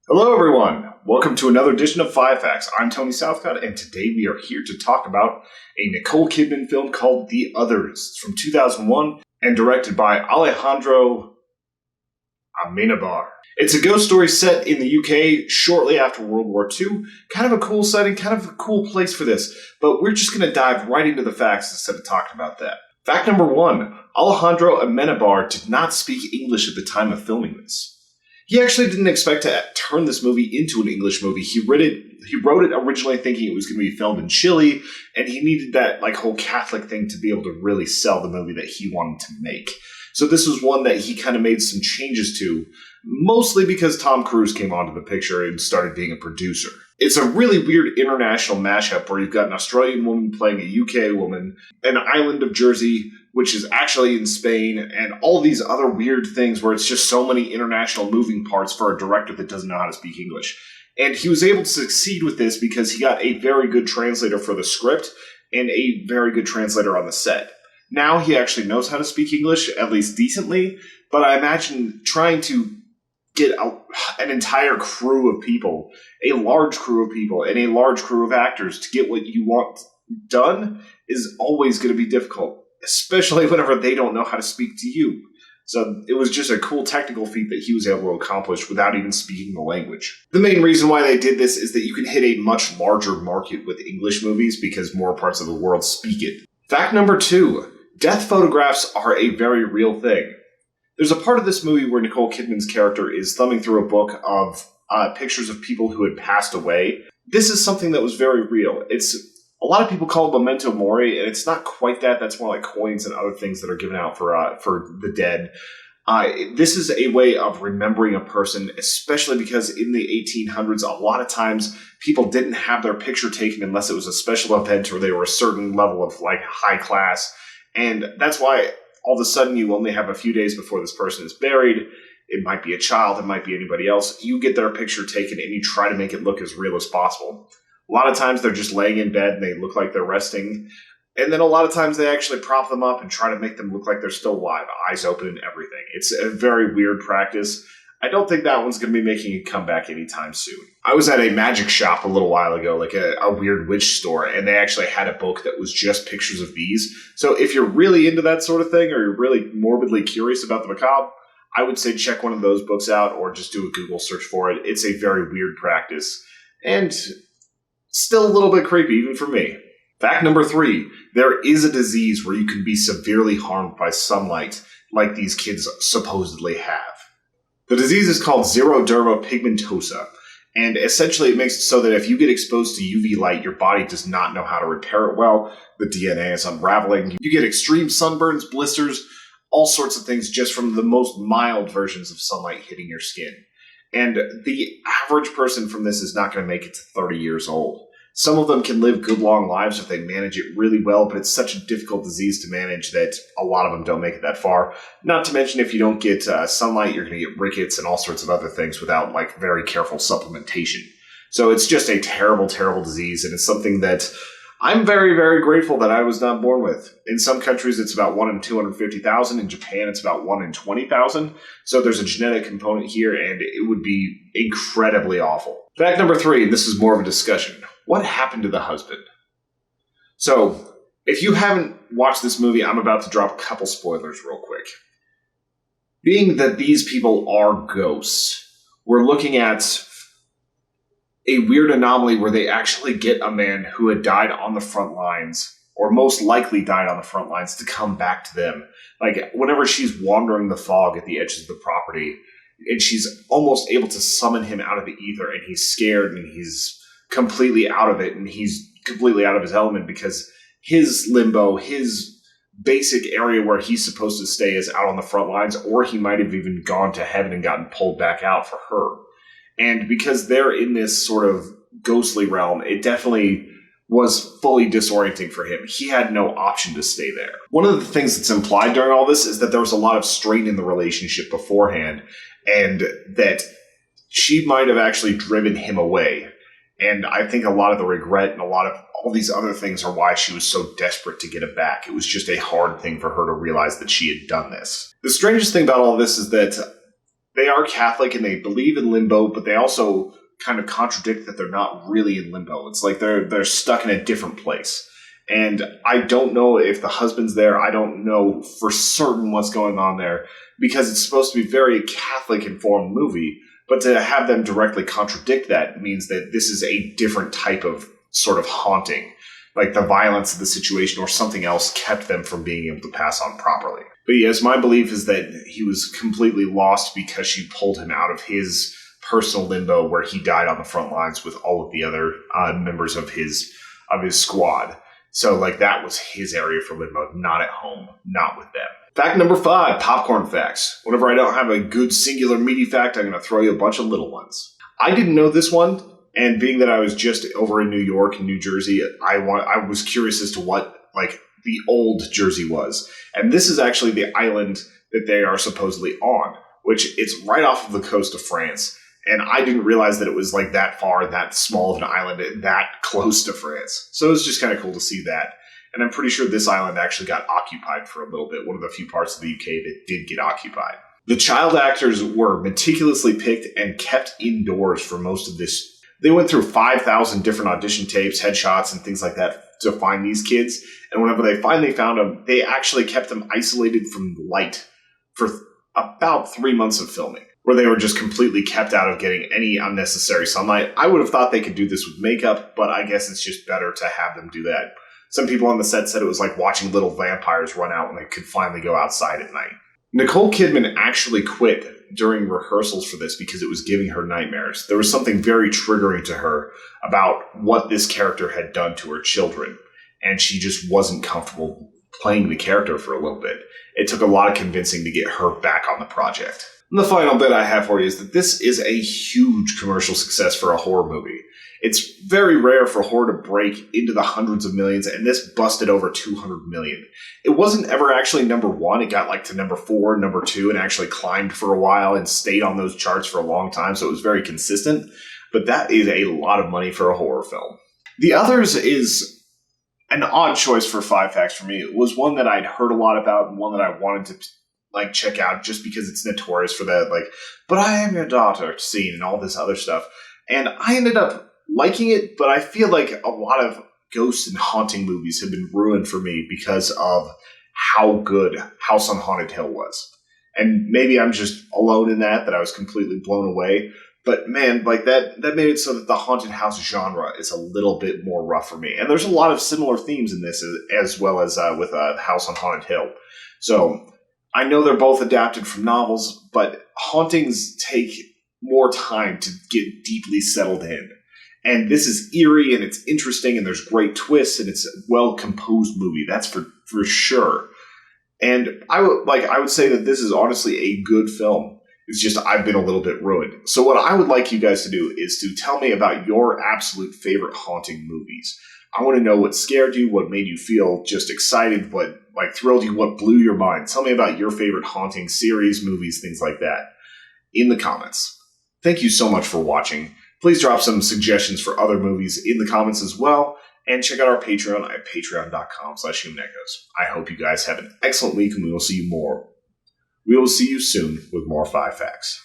Hello, everyone. Welcome to another edition of Five Facts. I'm Tony Southcott, and today we are here to talk about a Nicole Kidman film called The Others. It's from 2001 and directed by Alejandro Amenábar. It's a ghost story set in the UK shortly after World War II. Kind of a cool setting, kind of a cool place for this, but we're just going to dive right into the facts instead of talking about that. Fact number one, Alejandro Amenábar did not speak English at the time of filming this. He actually didn't expect to turn this movie into an English movie. He wrote it originally thinking it was going to be filmed in Chile, and he needed that whole Catholic thing to be able to really sell the movie that he wanted to make. So this was one that he kind of made some changes to, mostly because Tom Cruise came onto the picture and started being a producer. It's a really weird international mashup where you've got an Australian woman playing a UK woman, an island of Jersey, which is actually in Spain, and all these other weird things where it's just so many international moving parts for a director that doesn't know how to speak English. And he was able to succeed with this because he got a very good translator for the script and a very good translator on the set. Now he actually knows how to speak English, at least decently, but I imagine trying to get an entire crew of people, a large crew of people, and a large crew of actors to get what you want done is always going to be difficult, especially whenever they don't know how to speak to you. So it was just a cool technical feat that he was able to accomplish without even speaking the language. The main reason why they did this is that you can hit a much larger market with English movies because more parts of the world speak it. Fact number two, death photographs are a very real thing. There's a part of this movie where Nicole Kidman's character is thumbing through a book of pictures of people who had passed away. This is something that was very real. A lot of people call it memento mori, and it's not quite that. That's more like coins and other things that are given out for the dead. This is a way of remembering a person, especially because in the 1800s, a lot of times people didn't have their picture taken unless it was a special event or they were a certain level of high class. And that's why all of a sudden you only have a few days before this person is buried. It might be a child, it might be anybody else. You get their picture taken and you try to make it look as real as possible. A lot of times they're just laying in bed and they look like they're resting. And then a lot of times they actually prop them up and try to make them look like they're still alive, eyes open and everything. It's a very weird practice. I don't think that one's going to be making a comeback anytime soon. I was at a magic shop a little while ago, like a weird witch store, and they actually had a book that was just pictures of these. So if you're really into that sort of thing or you're really morbidly curious about the macabre, I would say check one of those books out or just do a Google search for it. It's a very weird practice and still a little bit creepy, even for me. Fact number three, there is a disease where you can be severely harmed by sunlight like these kids supposedly have. The disease is called Xeroderma Pigmentosum, and essentially it makes it so that if you get exposed to UV light, your body does not know how to repair it well. The DNA is unraveling. You get extreme sunburns, blisters, all sorts of things just from the most mild versions of sunlight hitting your skin. And the average person from this is not going to make it to 30 years old. Some of them can live good long lives if they manage it really well, but it's such a difficult disease to manage that a lot of them don't make it that far. Not to mention if you don't get sunlight, you're going to get rickets and all sorts of other things without very careful supplementation. So it's just a terrible, terrible disease, and it's something that I'm very, very grateful that I was not born with. In some countries, it's about 1 in 250,000. In Japan, it's about 1 in 20,000. So there's a genetic component here, and it would be incredibly awful. Fact number three, and this is more of a discussion. What happened to the husband? So, if you haven't watched this movie, I'm about to drop a couple spoilers real quick. Being that these people are ghosts, we're looking at a weird anomaly where they actually get a man who had died on the front lines, or most likely died on the front lines, to come back to them. Whenever she's wandering the fog at the edges of the property, and she's almost able to summon him out of the ether, and he's scared, and he's completely out of it, and he's completely out of his element because his limbo, his basic area where he's supposed to stay is out on the front lines, or he might have even gone to heaven and gotten pulled back out for her. And because they're in this sort of ghostly realm, it definitely was fully disorienting for him. He had no option to stay there. One of the things that's implied during all this is that there was a lot of strain in the relationship beforehand, and that she might have actually driven him away. And I think a lot of the regret and a lot of all these other things are why she was so desperate to get it back. It was just a hard thing for her to realize that she had done this. The strangest thing about all of this is that they are Catholic and they believe in limbo, but they also kind of contradict that they're not really in limbo. It's like they're stuck in a different place. And I don't know if the husband's there. I don't know for certain what's going on there because it's supposed to be a very Catholic-informed movie. But to have them directly contradict that means that this is a different type of sort of haunting. Like the violence of the situation or something else kept them from being able to pass on properly. But yes, my belief is that he was completely lost because she pulled him out of his personal limbo where he died on the front lines with all of the other members of his squad. So like that was his area for limbo, not at home, not with them. Fact number 5, popcorn facts. Whenever I don't have a good singular meaty fact, I'm going to throw you a bunch of little ones. I didn't know this one, and being that I was just over in New York and New Jersey, I was curious as to what like the old Jersey was. And this is actually the island that they are supposedly on, which it's right off of the coast of France. And I didn't realize that it was like that far, that small of an island, that close to France. So it was just kind of cool to see that. And I'm pretty sure this island actually got occupied for a little bit, one of the few parts of the UK that did get occupied. The child actors were meticulously picked and kept indoors for most of this. They went through 5,000 different audition tapes, headshots, and things like that to find these kids. And whenever they finally found them, they actually kept them isolated from light for about 3 months of filming, where they were just completely kept out of getting any unnecessary sunlight. I would have thought they could do this with makeup, but I guess it's just better to have them do that. Some people on the set said it was like watching little vampires run out when they could finally go outside at night. Nicole Kidman actually quit during rehearsals for this because it was giving her nightmares. There was something very triggering to her about what this character had done to her children, and she just wasn't comfortable playing the character for a little bit. It took a lot of convincing to get her back on the project. And the final bit I have for you is that this is a huge commercial success for a horror movie. It's very rare for horror to break into the hundreds of millions, and this busted over 200 million. It wasn't ever actually number 1. It got like to number 4, number 2, and actually climbed for a while and stayed on those charts for a long time, so it was very consistent. But that is a lot of money for a horror film. The Others is an odd choice for 5 facts for me. It was one that I'd heard a lot about and one that I wanted to like check out just because it's notorious for that, like, but I am your daughter scene and all this other stuff. And I ended up liking it, but I feel like a lot of ghost and haunting movies have been ruined for me because of how good House on Haunted Hill was. And maybe I'm just alone in that I was completely blown away. But man, like that made it so that the haunted house genre is a little bit more rough for me. And there's a lot of similar themes in this as well as with House on Haunted Hill. So I know they're both adapted from novels, but hauntings take more time to get deeply settled in. And this is eerie and it's interesting and there's great twists and it's a well-composed movie. That's for sure. And I would say that this is honestly a good film. It's just I've been a little bit ruined. So what I would like you guys to do is to tell me about your absolute favorite haunting movies. I want to know what scared you, what made you feel just excited, what like thrilled you, what blew your mind. Tell me about your favorite haunting series, movies, things like that in the comments. Thank you so much for watching. Please drop some suggestions for other movies in the comments as well. And check out our Patreon at patreon.com/humanechos. I hope you guys have an excellent week and we will see you soon with more 5 facts.